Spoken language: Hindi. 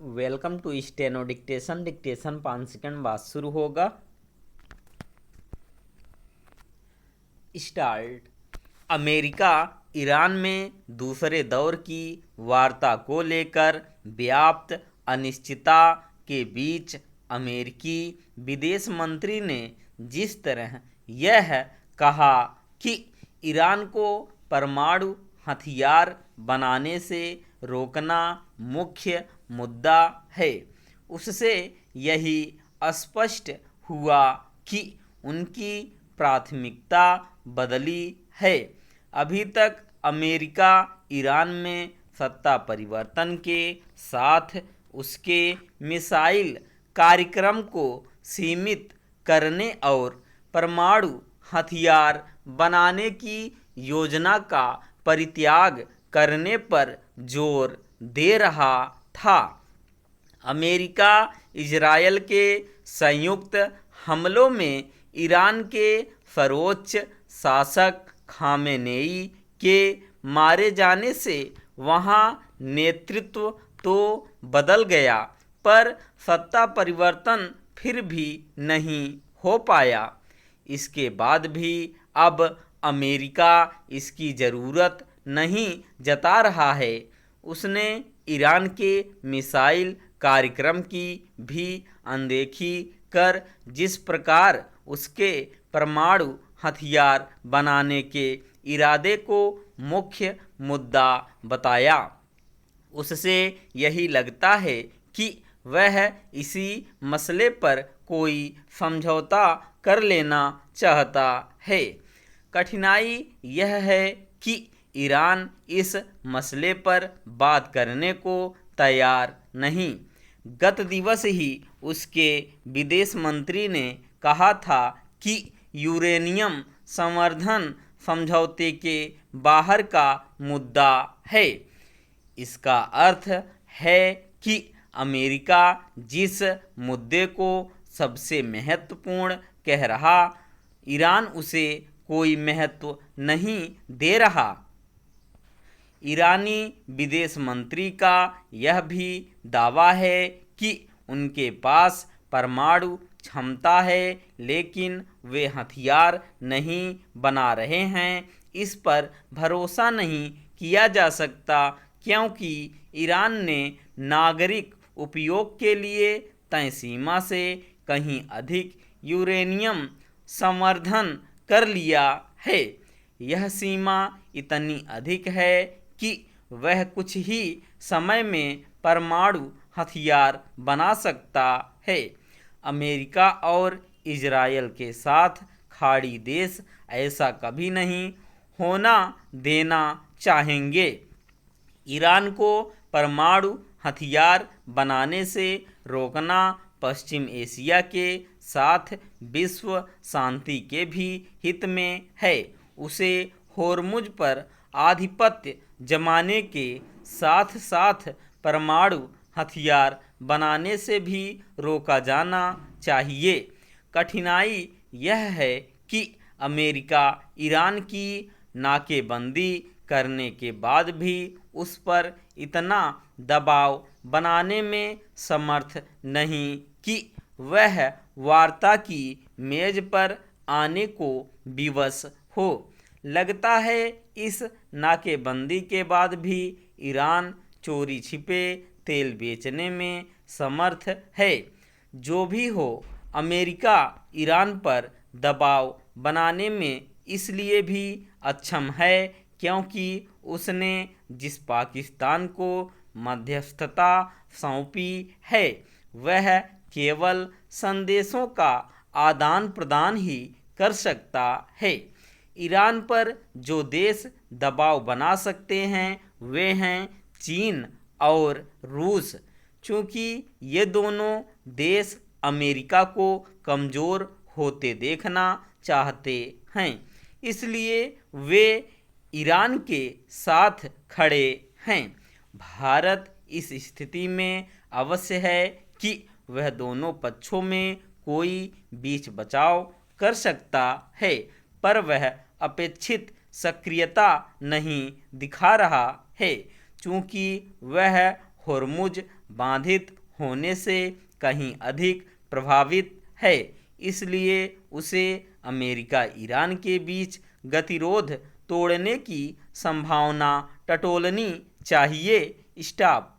Welcome to steno dictation. Dictation 5 second बाद शुरू होगा। स्टार्ट। अमेरिका ईरान में दूसरे दौर की वार्ता को लेकर व्याप्त अनिश्चितता के बीच अमेरिकी विदेश मंत्री ने जिस तरह यह कहा कि ईरान को परमाणु हथियार बनाने से रोकना मुख्य मुद्दा है, उससे यही स्पष्ट हुआ कि उनकी प्राथमिकता बदली है। अभी तक अमेरिका ईरान में सत्ता परिवर्तन के साथ उसके मिसाइल कार्यक्रम को सीमित करने और परमाणु हथियार बनाने की योजना का परित्याग करने पर जोर दे रहा था। अमेरिका इजरायल के संयुक्त हमलों में ईरान के सर्वोच्च शासक खामेनेई के मारे जाने से वहां नेतृत्व तो बदल गया, पर सत्ता परिवर्तन फिर भी नहीं हो पाया। इसके बाद भी अब अमेरिका इसकी ज़रूरत नहीं जता रहा है। उसने ईरान के मिसाइल कार्यक्रम की भी अनदेखी कर जिस प्रकार उसके परमाणु हथियार बनाने के इरादे को मुख्य मुद्दा बताया, उससे यही लगता है कि वह इसी मसले पर कोई समझौता कर लेना चाहता है। कठिनाई यह है कि ईरान इस मसले पर बात करने को तैयार नहीं। गत दिवस ही उसके विदेश मंत्री ने कहा था कि यूरेनियम संवर्धन समझौते के बाहर का मुद्दा है। इसका अर्थ है कि अमेरिका जिस मुद्दे को सबसे महत्वपूर्ण कह रहा, ईरान उसे कोई महत्व नहीं दे रहा। ईरानी विदेश मंत्री का यह भी दावा है कि उनके पास परमाणु क्षमता है, लेकिन वे हथियार नहीं बना रहे हैं। इस पर भरोसा नहीं किया जा सकता, क्योंकि ईरान ने नागरिक उपयोग के लिए तय सीमा से कहीं अधिक यूरेनियम संवर्धन कर लिया है। यह सीमा इतनी अधिक है कि वह कुछ ही समय में परमाणु हथियार बना सकता है। अमेरिका और इजरायल के साथ खाड़ी देश ऐसा कभी नहीं होना देना चाहेंगे। ईरान को परमाणु हथियार बनाने से रोकना पश्चिम एशिया के साथ विश्व शांति के भी हित में है। उसे होर्मुज पर आधिपत्य जमाने के साथ साथ परमाणु हथियार बनाने से भी रोका जाना चाहिए। कठिनाई यह है कि अमेरिका ईरान की नाकेबंदी करने के बाद भी उस पर इतना दबाव बनाने में समर्थ नहीं कि वह वार्ता की मेज पर आने को विवश हो। लगता है इस नाकेबंदी के बाद भी ईरान चोरी छिपे तेल बेचने में समर्थ है। जो भी हो, अमेरिका ईरान पर दबाव बनाने में इसलिए भी अक्षम है क्योंकि उसने जिस पाकिस्तान को मध्यस्थता सौंपी है, वह केवल संदेशों का आदान प्रदान ही कर सकता है। ईरान पर जो देश दबाव बना सकते हैं वे हैं चीन और रूस। चूँकि ये दोनों देश अमेरिका को कमज़ोर होते देखना चाहते हैं, इसलिए वे ईरान के साथ खड़े हैं। भारत इस स्थिति में अवश्य है कि वह दोनों पक्षों में कोई बीच बचाव कर सकता है, पर वह अपेक्षित सक्रियता नहीं दिखा रहा है, चूँकि वह होर्मुज बाधित होने से कहीं अधिक प्रभावित है, इसलिए उसे अमेरिका ईरान के बीच गतिरोध तोड़ने की संभावना टटोलनी चाहिए। स्टॉप।